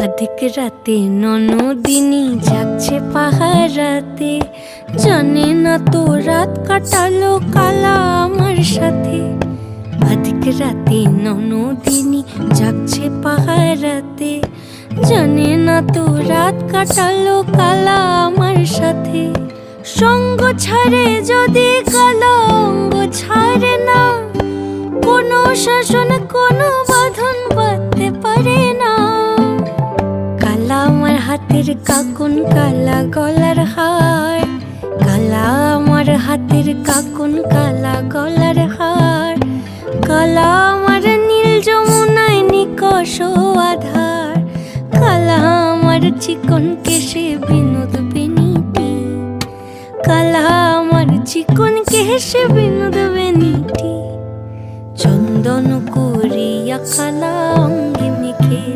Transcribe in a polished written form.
अधिक राते ননদিনী জাগছে পাহারাতে, জানে না তো রাত কাটালো কালা আমার সাথে। अधिक রাতে ননদিনী জাগছে পাহারাতে, জানে না তো রাত কাটালো কালা আমার সাথে। সঙ্গ ছাড়ে যদি কালা অঙ্গ ছাড়ে না, কোনো শাসন কোনো বাঁধন বাঁধতে পারে না। কালা আমার হাতের কাকুন কালা গলার হার, কালা আমার হাতের কাকুন কালা গলার হার। কালা আমার নীল যমুনায় নিকষ আধার, কালা আমার চিকন কেশে বিনোদ বেনিটি, কালা আমার চিকন কেশে বিনোদ বেনিটি। চন্দন করিয়া কালা অঙ্গে মেখে